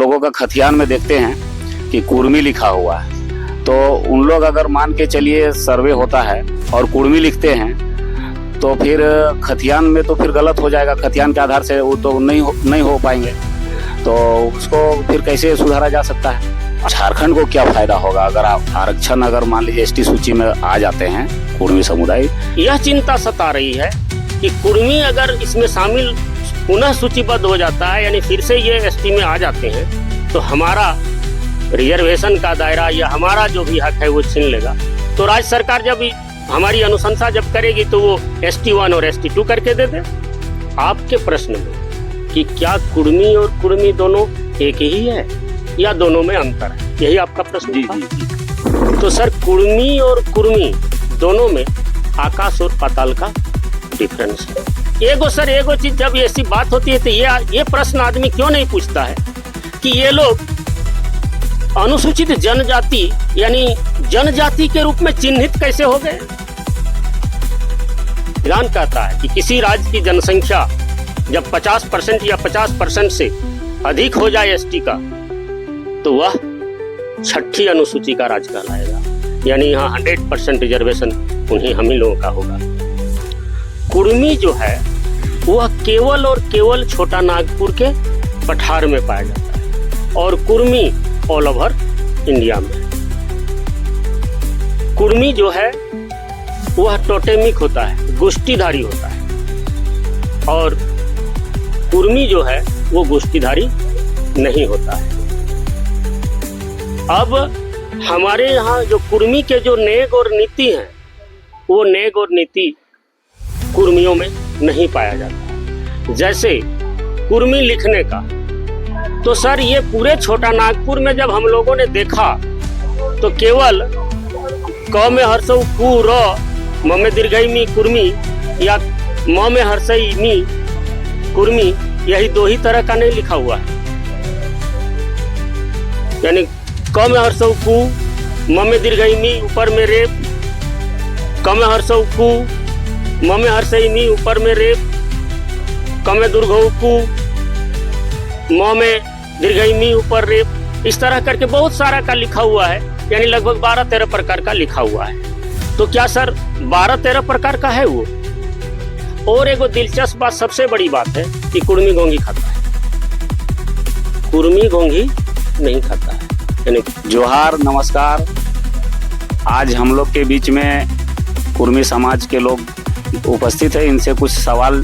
लोगों का खतियान में देखते हैं कि कुर्मी लिखा हुआ है, तो उन लोग अगर मान के चलिए सर्वे होता है और कुर्मी लिखते हैं तो फिर खतियान में तो फिर गलत हो जाएगा, खतियान के आधार से वो तो नहीं हो पाएंगे, तो उसको फिर कैसे सुधारा जा सकता है। झारखंड को क्या फायदा होगा अगर आप आरक्षण अगर मान लीजिए एसटी सूची में आ जाते हैं कुर्मी समुदाय। यह चिंता सता रही है कि कुर्मी अगर इसमें शामिल पुनः सूचीबद्ध हो जाता है, यानी फिर से ये एसटी में आ जाते हैं, तो हमारा रिजर्वेशन का दायरा या हमारा जो भी हक है वो छीन लेगा। तो राज्य सरकार जब हमारी अनुशंसा जब करेगी तो वो ST1 और ST2 करके दे दे। आपके प्रश्न में कि क्या कुर्मी और कुर्मी दोनों एक ही है या दोनों में अंतर है, यही आपका प्रश्न था। तो सर, कुर्मी और कुर्मी दोनों में आकाश और पाताल का डिफरेंस है। एगो चीज जब ऐसी बात होती है तो ये प्रश्न आदमी क्यों नहीं पूछता है कि ये लोग अनुसूचित जनजाति यानी जनजाति के रूप में चिन्हित कैसे हो गए। विधान कहता है कि किसी राज्य की जनसंख्या जब 50% या 50% से अधिक हो जाए एसटी का, तो वह छठी अनुसूची का राज्य कहलाएगा, यानी यहाँ 100% रिजर्वेशन उन्हीं हम ही लोगों का होगा। कुर्मी जो है वह केवल और केवल छोटा नागपुर के पठार में पाया जाता है और कुर्मी ऑल ओवर इंडिया में। कुर्मी जो है वह टोटेमिक होता है, गोष्ठीधारी होता है, और कुर्मी जो है वो गोष्ठीधारी नहीं होता है। अब हमारे यहाँ जो कुर्मी के जो नेग और नीति हैं, वो नेग और नीति कुर्मियों में नहीं पाया जाता। जैसे कुर्मी लिखने का, तो सर ये पूरे छोटा नागपुर में जब हम लोगों ने देखा तो केवल क में हर्षऊ कु र, म में दीर्घई मी कुर्मी या म में हर्षई मी कुर्मी, यही दो ही तरह का नहीं लिखा हुआ है। यानी क में हर्षऊ कु, म में दीर्घई मी ऊपर में रेप, क में हर्षऊ कु, म में हर्षई मी ऊपर में रेप, क में दुर्घऊ कु, म में दीर्घई मी ऊपर रेप, इस तरह करके बहुत सारा का लिखा हुआ है, यानी लगभग 12-13 प्रकार का लिखा हुआ है। तो क्या सर 12-13 प्रकार का है वो? और एगो दिलचस्प बात, सबसे बड़ी बात है कि कुर्मी घोंघी खाता है, कुर्मी घोंघी नहीं खाता है। यानी जोहार, नमस्कार। आज हम लोग के बीच में कुर्मी समाज के लोग उपस्थित है, इनसे कुछ सवाल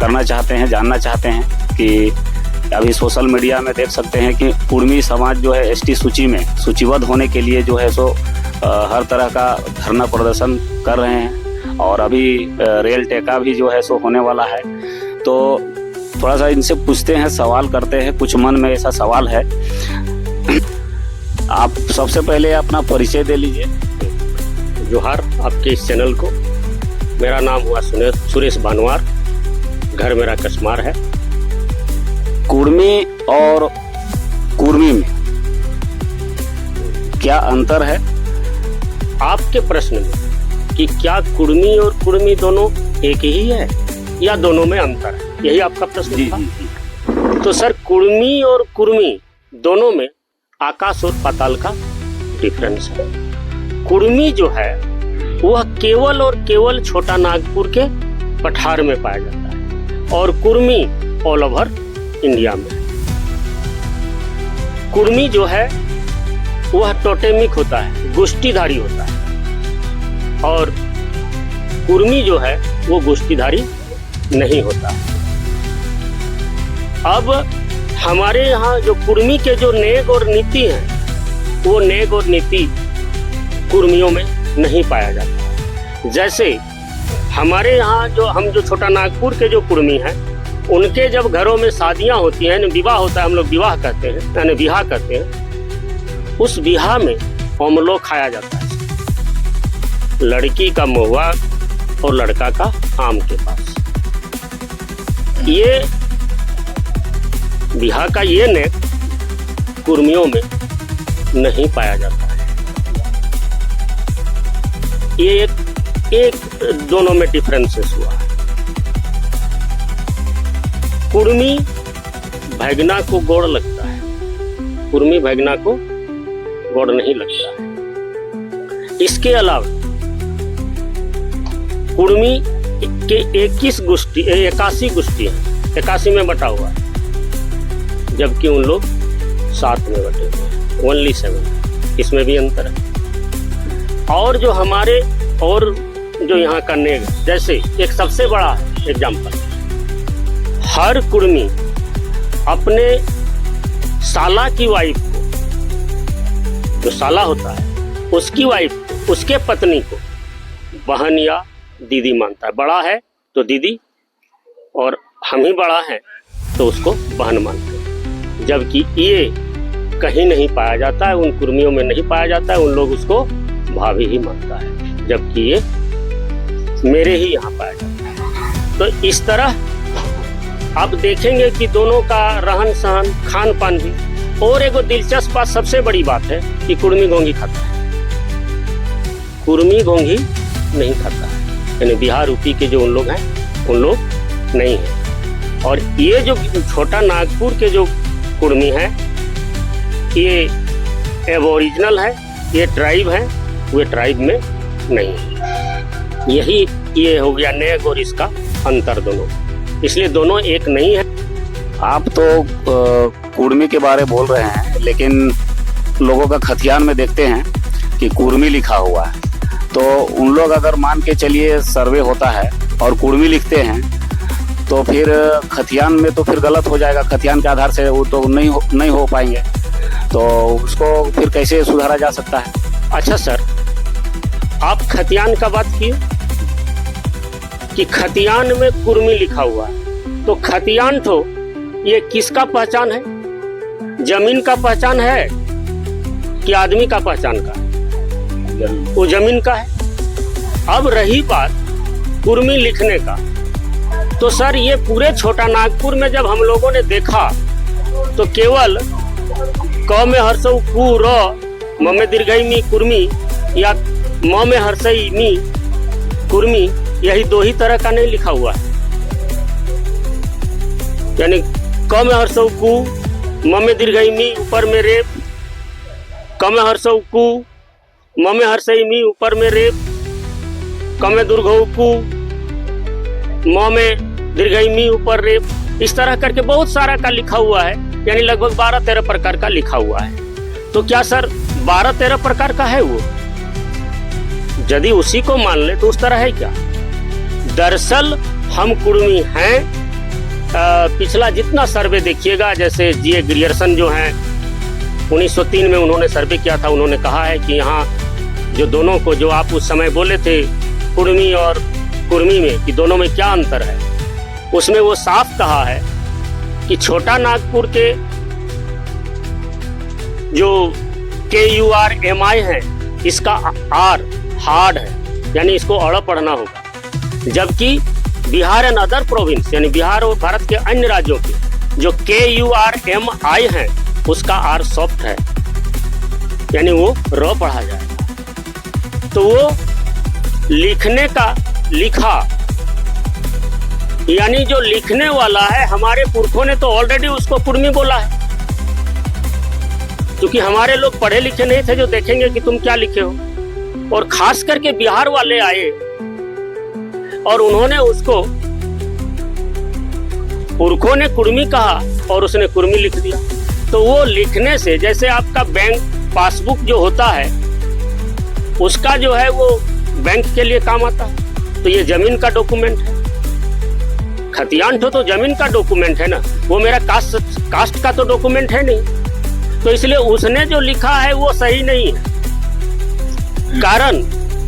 करना चाहते हैं, जानना चाहते हैं कि अभी सोशल मीडिया में देख सकते हैं कि कुर्मी समाज जो है एसटी सूची में सूचीबद्ध होने के लिए जो है सो हर तरह का धरना प्रदर्शन कर रहे हैं, और अभी रेल टेका भी जो है सो होने वाला है। तो थोड़ा सा इनसे पूछते हैं, सवाल करते हैं, कुछ मन में ऐसा सवाल है। आप सबसे पहले अपना परिचय दे लीजिए। जोहार आपके इस चैनल को। मेरा नाम हुआ सुरेश भानुवार, घर मेरा कसमार है। कुर्मी और कुर्मी में क्या अंतर है? आपके प्रश्न में कि क्या कुर्मी और कुर्मी दोनों एक ही है या दोनों में अंतर है, यही आपका प्रश्न था। तो सर, कुर्मी और कुर्मी दोनों में आकाश और पाताल का डिफरेंस है। कुर्मी जो है वह केवल और केवल छोटा नागपुर के पठार में पाया जाता है और कुर्मी ऑल ओवर इंडिया में। कुर्मी जो है वह टोटेमिक होता है, गोष्ठीधारी होता है, और कुर्मी जो है वो गोष्ठीधारी नहीं होता है। अब हमारे यहाँ जो कुर्मी के जो नेग और नीति हैं, वो नेग और नीति कुर्मियों में नहीं पाया जाता। जैसे हमारे यहाँ जो छोटा नागपुर के जो कुर्मी हैं, उनके जब घरों में शादियां होती हैं, विवाह होता है, हम लोग विवाह कहते हैं, यानी बिहा कहते हैं, उस बिहा में अमलो खाया जाता है। लड़की का महुआ और लड़का का आम के पास। ये बिहा का ये नेक कुर्मियों में नहीं पाया जाता है। ये एक दोनों में डिफरेंसेस हुआ है। कुर्मी भैगना को गोड़ लगता है कुर्मी भगना को गौड़ नहीं लगता है। इसके अलावा कुर्मी के 81 गोष्ठी है, 81 में बटा हुआ है, जबकि उन लोग 7 में बटे हुए हैं, ओनली 7। इसमें भी अंतर है। और जो हमारे और जो यहाँ का नेग, जैसे एक सबसे बड़ा एग्जाम्पल, हर कुर्मी अपने साला की वाइफ को, जो साला होता है उसकी वाइफ को, उसके पत्नी को बहन या दीदी मानता है। बड़ा है तो दीदी, और हम ही बड़ा है तो उसको बहन मानते हैं। जबकि ये कहीं नहीं पाया जाता है, उन कुर्मियों में नहीं पाया जाता है। उन लोग उसको भाभी ही मानता है, जबकि ये मेरे ही यहाँ पाया जाता है। तो इस तरह आप देखेंगे कि दोनों का रहन सहन, खान पान भी। और एक दिलचस्प बात, सबसे बड़ी बात है कि कुर्मी घोंघी खाता है, कुर्मी घोंघी नहीं खाता है। यानी बिहार यूपी के जो उन लोग हैं, उन लोग नहीं हैं। और ये जो छोटा नागपुर के जो कुर्मी है, ये एबोरिजिनल है, ये ट्राइब है, वे ट्राइब में नहीं है। यही ये हो गया नेग और इसका अंतर दोनों, इसलिए दोनों एक नहीं है। आप तो कुर्मी के बारे बोल रहे हैं, लेकिन लोगों का खतियान में देखते हैं कि कुर्मी लिखा हुआ है, तो उन लोग अगर मान के चलिए सर्वे होता है और कुर्मी लिखते हैं, तो फिर खतियान में तो फिर गलत हो जाएगा। खतियान के आधार से वो तो नहीं हो पाएंगे, तो उसको फिर कैसे सुधारा जा सकता है? अच्छा सर, आप खतियान का बात किए कि खतियान में कुर्मी लिखा हुआ है, तो खतियान तो ये किसका पहचान है? जमीन का पहचान है कि आदमी का पहचान का है? वो जमीन का है। अब रही बात कुर्मी लिखने का, तो सर ये पूरे छोटा नागपुर में जब हम लोगों ने देखा, तो केवल क में हर्षऊ कु र, म में दीर्घई मी कुर्मी, या म में हर्षई मी कुर्मी, यही दो ही तरह का नहीं लिखा हुआ है। यानी क में हर्षऊ कु, म में दीर्घई मी, ऊपर में रेप, क में हर्षऊ कु, म में हर्षई मी, ऊपर में रेप, क में दुर्घऊ कु, म में दीर्घई मी, ऊपर रेप। इस तरह करके बहुत सारा का लिखा हुआ है, यानी लगभग 12-13 प्रकार का लिखा हुआ है। तो क्या सर 12-13 प्रकार का है वो? यदि उसी को मान ले तो उस तरह है क्या? दरअसल हम कुर्मी हैं। पिछला जितना सर्वे देखिएगा, जैसे जी.ए. ग्रियर्सन जो हैं 1903 में उन्होंने सर्वे किया था, उन्होंने कहा है कि यहाँ जो दोनों को, जो आप उस समय बोले थे कुर्मी और कुर्मी में, कि दोनों में क्या अंतर है, उसमें वो साफ कहा है कि छोटा नागपुर के जो KURMI है, इसका आर हार्ड है, यानी इसको अड़ पढ़ना होगा। जबकि बिहार एंड अदर प्रोविंस, यानी बिहार और भारत के अन्य राज्यों के जो KURMI है, उसका आर सॉफ्ट है, यानी वो र पढ़ा जाएगा। तो वो लिखने का लिखा, यानी जो लिखने वाला है, हमारे पुरखों ने तो ऑलरेडी उसको कुर्मी बोला है, क्योंकि हमारे लोग पढ़े लिखे नहीं थे जो देखेंगे कि तुम क्या लिखे हो। और खास करके बिहार वाले आए और उन्होंने उसको, पुरखों ने कुर्मी कहा और उसने कुर्मी लिख दिया। तो वो लिखने से, जैसे आपका बैंक पासबुक जो होता है, उसका जो है वो बैंक के लिए काम आता है, तो ये जमीन का डॉक्यूमेंट है। खतियान तो जमीन का डॉक्यूमेंट है ना, वो मेरा कास्ट का तो डॉक्यूमेंट है नहीं। तो इसलिए उसने जो लिखा है वो सही नहीं है। कारण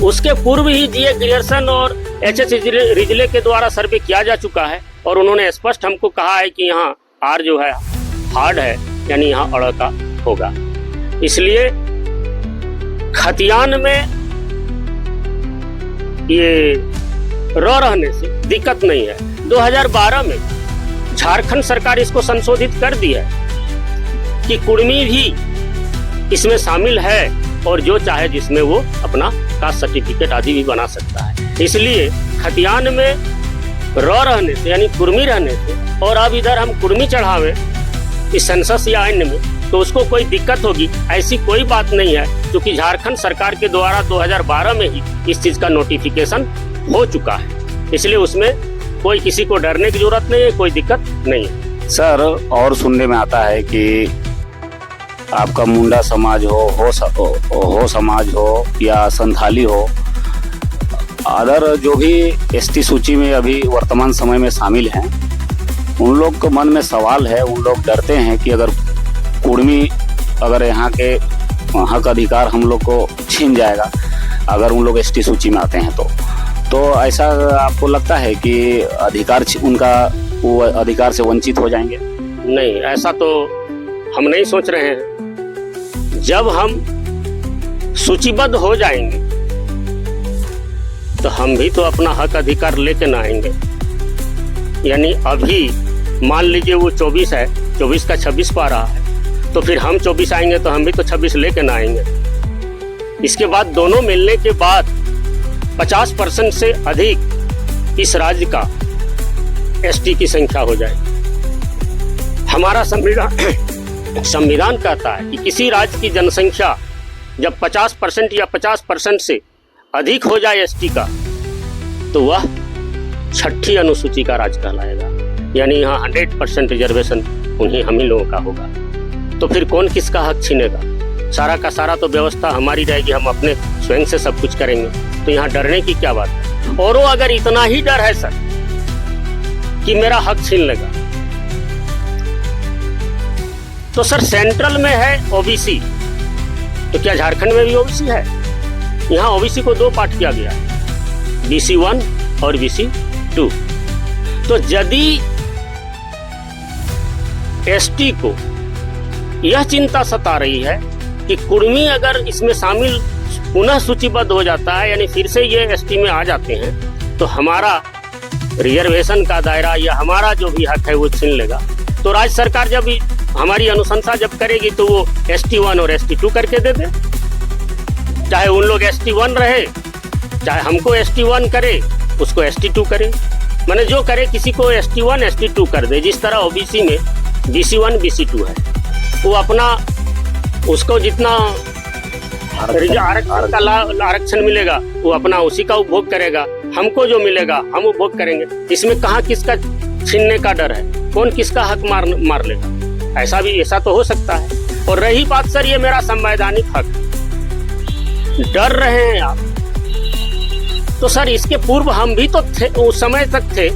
उसके पूर्व ही जी.ए. ग्रियर्सन और H.S. रिजले के द्वारा सर्वे किया जा चुका है, और उन्होंने स्पष्ट हमको कहा है कि यहाँ आर जो है हार्ड है, यानी यहाँ अड़ का होगा। इसलिए खतियान में ये र रहने से दिक्कत नहीं है। 2012 में झारखंड सरकार इसको संशोधित कर दी है कि कुर्मी भी इसमें शामिल है, और जो चाहे जिसमें वो अपना कास्ट सर्टिफिकेट आदि भी बना सकता है। इसलिए खतियान में र रहने से, यानी कुर्मी रहने से, और अब इधर हम कुर्मी चढ़ावे इस सेंसस या अन्य में, तो उसको कोई दिक्कत होगी, ऐसी कोई बात नहीं है, क्योंकि झारखंड सरकार के द्वारा 2012 में ही इस चीज का नोटिफिकेशन हो चुका है। इसलिए उसमें कोई किसी को डरने की जरूरत नहीं है, कोई दिक्कत नहीं है। सर, और सुनने में आता है कि आपका मुंडा समाज हो समाज हो या संथाली हो, अदर जो भी एसटी सूची में अभी वर्तमान समय में शामिल हैं, उन लोग के मन में सवाल है, उन लोग डरते हैं कि अगर कुर्मी अगर यहाँ के हक अधिकार हम लोग को छीन जाएगा, अगर उन लोग एसटी सूची में आते हैं तो ऐसा आपको लगता है कि वो अधिकार से वंचित हो जाएंगे? नहीं, ऐसा तो हम नहीं सोच रहे हैं। जब हम सूचीबद्ध हो जाएंगे तो हम भी तो अपना हक अधिकार लेके ना आएंगे। यानी अभी मान लीजिए वो 24 है, 24 का 26 पा रहा है, तो फिर हम 24 आएंगे तो हम भी तो 26 लेके ना आएंगे। इसके बाद दोनों मिलने के बाद 50% से अधिक इस राज्य का एसटी की संख्या हो जाएगी। हमारा संविधान कहता है कि किसी राज्य की जनसंख्या जब 50% या 50% से अधिक हो जाए एसटी का, तो वह 6ठी अनुसूची का राज्य कहलाएगा। यानी यहाँ 100% रिजर्वेशन हम ही लोगों का होगा। तो फिर कौन किसका हक छीनेगा? सारा का सारा तो व्यवस्था हमारी रहेगी, हम अपने स्वयं से सब कुछ करेंगे। तो यहाँ डरने की क्या बात है? और वो अगर इतना ही डर है सर कि मेरा हक छीन लेगा, तो सर सेंट्रल में है ओबीसी, तो क्या झारखंड में भी ओबीसी है? यहाँ ओबीसी को 2 पार्ट किया गया है, BC1 और BC2। तो यदि एसटी को यह चिंता सता रही है कि कुर्मी अगर इसमें शामिल पुनः सूचीबद्ध हो जाता है, यानी फिर से ये एसटी में आ जाते हैं, तो हमारा रिजर्वेशन का दायरा या हमारा जो भी हक है वो छीन लेगा। तो राज्य सरकार जब हमारी अनुशंसा जब करेगी तो वो ST1 और ST2 करके दे दे। चाहे उन लोग ST1 रहे, चाहे हमको ST1 करे, उसको ST2 करे, माने जो करे किसी को ST1 ST2 कर दे। जिस तरह ओबीसी में BC1 BC2 है, वो अपना उसको जितना आरक्षण मिलेगा वो अपना उसी का उपभोग करेगा, हमको जो मिलेगा हम उपभोग करेंगे। इसमें कहाँ किसका छीनने का डर है? कौन किसका हक मार लेगा? ऐसा तो हो सकता है। और रही बात सर ये मेरा संवैधानिक हक, डर रहे हैं आप, तो सर इसके पूर्व हम भी तो थे, उस समय तक थे।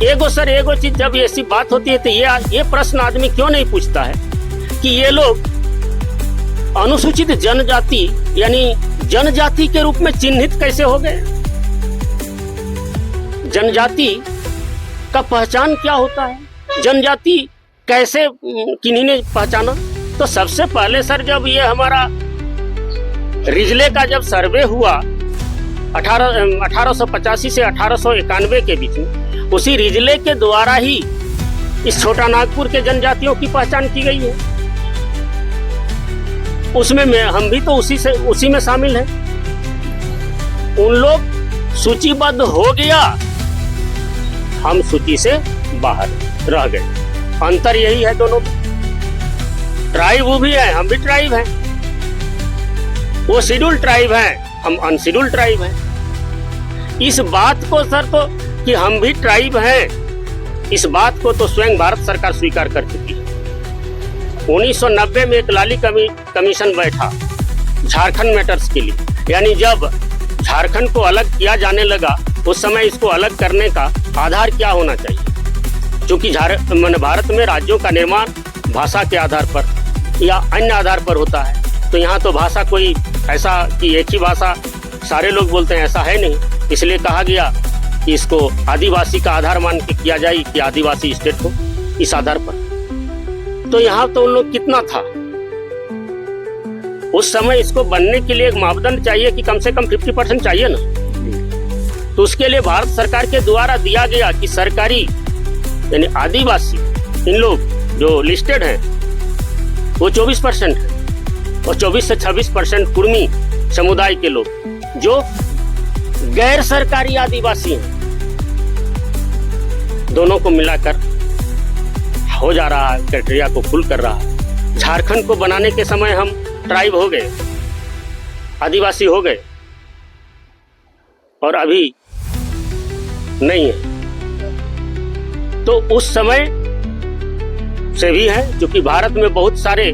एगो चीज जब ऐसी बात होती है तो ये प्रश्न आदमी क्यों नहीं पूछता है कि ये लोग अनुसूचित जनजाति यानी जनजाति के रूप में चिन्हित कैसे हो गए? जनजाति का पहचान क्या होता है? जनजाति कैसे किन्हीं ने पहचाना? तो सबसे पहले सर जब ये हमारा रिजले का जब सर्वे हुआ 1885 से 1891 के बीच में, उसी रिजले के द्वारा ही इस छोटा नागपुर के जनजातियों की पहचान की गई है। उसमें हम भी तो उसी में शामिल हैं। उन लोग सूचीबद्ध हो गया, हम सूची से बाहर रह गए। अंतर यही है दोनों में। ट्राइब वो भी है, हम भी ट्राइब हैं। वो शेड्यूल ट्राइब हैं, हम अनशेड्यूल ट्राइब हैं। इस बात को सर तो कि हम भी ट्राइब हैं, इस बात को तो स्वयं भारत सरकार स्वीकार कर चुकी है। 1990 में एक लाली कमीशन बैठा झारखंड मैटर्स के लिए, यानी जब झारखंड को अलग किया जाने लगा उस समय इसको अलग करने का आधार क्या होना चाहिए, क्योंकि भारत में राज्यों का निर्माण भाषा के आधार पर या अन्य आधार पर होता है। तो यहाँ तो भाषा कोई ऐसा कि एक ही भाषा सारे लोग बोलते हैं, ऐसा है नहीं। इसलिए कहा गया कि इसको आदिवासी का आधार मान के किया जाए कि आदिवासी स्टेट हो इस आधार पर। तो यहाँ तो उन लोग कितना था उस समय, इसको बनने के लिए एक मापदंड चाहिए कि कम से कम 50% चाहिए ना। तो उसके लिए भारत सरकार के द्वारा दिया गया कि सरकारी यानी आदिवासी इन लोग जो लिस्टेड हैं वो 24% है, और 24 से 26% कुर्मी समुदाय के लोग जो गैर सरकारी आदिवासी हैं। दोनों को मिलाकर हो जा रहा है, क्राइटेरिया को फुल कर रहा है। झारखंड को बनाने के समय हम ट्राइब हो गए, आदिवासी हो गए, और अभी नहीं है। तो उस समय से भी है, क्योंकि भारत में बहुत सारे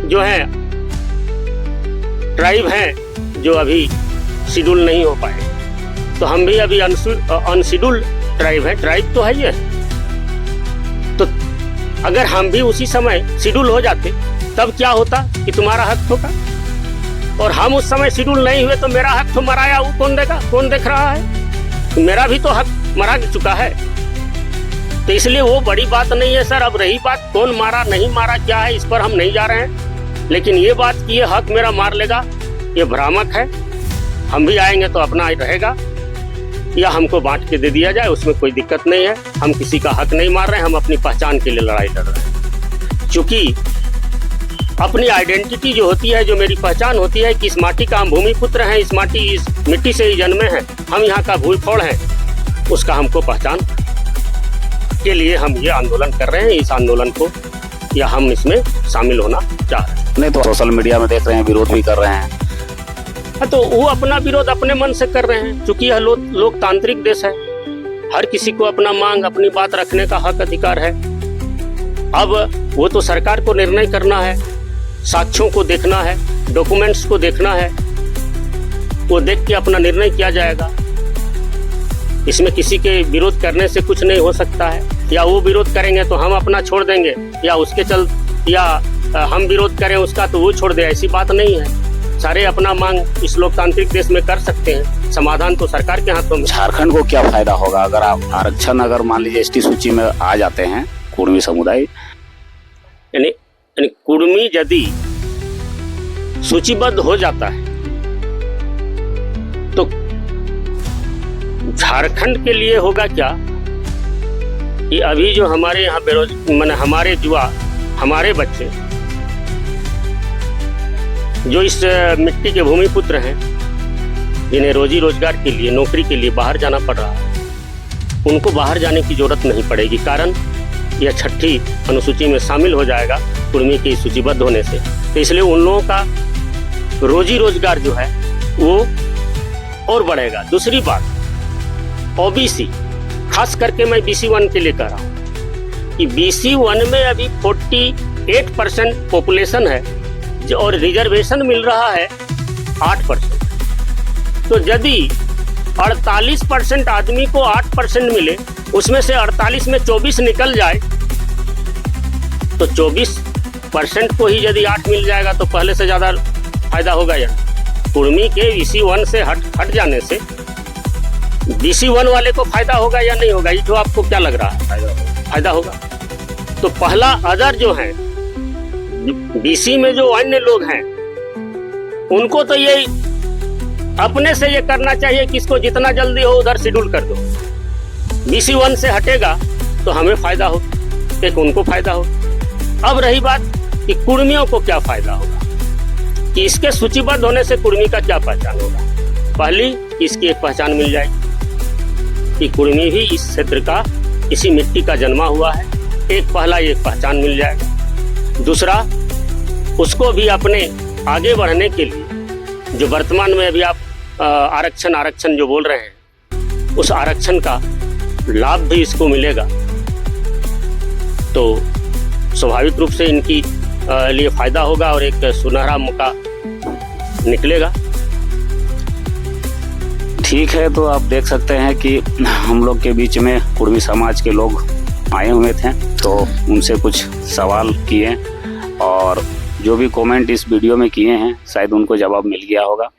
जो हैं ट्राइब हैं जो अभी शेड्यूल नहीं हो पाए, तो हम भी अभी अनशेड्यूल्ड ट्राइब है। ट्राइब तो है ही है, तो अगर हम भी उसी समय शेड्यूल हो जाते तब क्या होता कि तुम्हारा हक होगा, और हम उस समय शेड्यूल नहीं हुए तो मेरा हक तो मराया, वो कौन देगा, कौन देख रहा है? मेरा भी तो हक मरा चुका है। तो इसलिए वो बड़ी बात नहीं है सर। अब रही बात कौन मारा नहीं मारा क्या है, इस पर हम नहीं जा रहे हैं, लेकिन ये बात कि ये हक मेरा मार लेगा, ये भ्रामक है। हम भी आएंगे तो अपना रहेगा, या हमको बांट के दे दिया जाए, उसमें कोई दिक्कत नहीं है। हम किसी का हक नहीं मार रहे हैं, हम अपनी पहचान के लिए लड़ाई लड़ रहे हैं। क्योंकि अपनी आइडेंटिटी जो होती है, जो मेरी पहचान होती है कि इस माटी का हम भूमि पुत्र हैं, इस मिट्टी से ही जन्मे हैं, हम यहाँ का भूलखोड़ हैं, उसका हमको पहचान के लिए हम ये आंदोलन कर रहे हैं। इस आंदोलन को या हम इसमें शामिल होना चाह रहे हैं। नहीं तो सोशल मीडिया में देख रहे हैं, विरोध भी कर रहे हैं। तो वो अपना विरोध अपने मन से कर रहे हैं, क्योंकि यह लोकतांत्रिक देश है। हर किसी को अपना मांग, अपनी बात रखने का हक अधिकार है। अब वो तो सरकार को निर्णय करना है, साक्ष्यों को देखना है, डॉक्यूमेंट्स को देखना है, वो देख के अपना निर्णय किया जाएगा। इसमें किसी के विरोध करने से कुछ नहीं हो सकता है, या वो विरोध करेंगे तो हम अपना छोड़ देंगे, या हम विरोध करें उसका तो वो छोड़ दे, ऐसी बात नहीं है। सारे अपना मांग इस लोकतांत्रिक देश में कर सकते हैं, समाधान तो सरकार के हाथों में। झारखंड को क्या फायदा होगा अगर आप आरक्षण, अगर मान लीजिए एसटी सूची में आ जाते हैं कुर्मी समुदाय, यानी कुर्मी यदि सूचीबद्ध हो जाता है तो झारखंड के लिए होगा क्या कि अभी जो हमारे यहाँ हमारे युवा, हमारे बच्चे जो इस मिट्टी के भूमि पुत्र हैं, जिन्हें रोजी रोजगार के लिए, नौकरी के लिए बाहर जाना पड़ रहा है, उनको बाहर जाने की जरूरत नहीं पड़ेगी। कारण यह 6ठी अनुसूची में शामिल हो जाएगा कुर्मी की सूचीबद्ध होने से। तो इसलिए उन लोगों का रोजी रोजगार जो है वो और बढ़ेगा। दूसरी बात, ओबीसी, खास करके मैं BC1 के लिए कह रहा हूँ कि BC1 में अभी 48% पॉपुलेशन है और रिजर्वेशन मिल रहा है 8%। तो यदि 48% आदमी को 8% मिले, उसमें से 48 में 24 निकल जाए, तो 24% को ही यदि 8 मिल जाएगा तो पहले से ज्यादा फायदा होगा। या कुर्मी के BC1 से हट जाने से BC1 वाले को फायदा होगा या नहीं होगा, ये जो आपको क्या लग रहा है? फायदा होगा। तो पहला अदर जो है BC में जो अन्य लोग हैं, उनको तो ये अपने से ये करना चाहिए कि इसको जितना जल्दी हो उधर शेड्यूल कर दो। BC1 से हटेगा तो हमें फायदा हो, एक उनको फायदा हो। अब रही बात कि कुर्मियों को क्या फायदा होगा, कि इसके सूचीबद्ध होने से कुर्मी का क्या पहचान होगा। पहली, इसकी एक पहचान मिल जाएगी कि कुर्मी भी इस क्षेत्र का, इसी मिट्टी का जन्मा हुआ है, एक पहला ये पहचान मिल जाएगा। दूसरा, उसको भी अपने आगे बढ़ने के लिए, जो वर्तमान में अभी आप आरक्षण जो बोल रहे हैं, उस आरक्षण का लाभ भी इसको मिलेगा, तो स्वाभाविक रूप से इनकी लिए फायदा होगा और एक सुनहरा मौका निकलेगा। ठीक है, तो आप देख सकते हैं कि हम लोग के बीच में कुर्मी समाज के लोग आए हुए थे, तो उनसे कुछ सवाल किए और जो भी कमेंट इस वीडियो में किए हैं शायद उनको जवाब मिल गया होगा।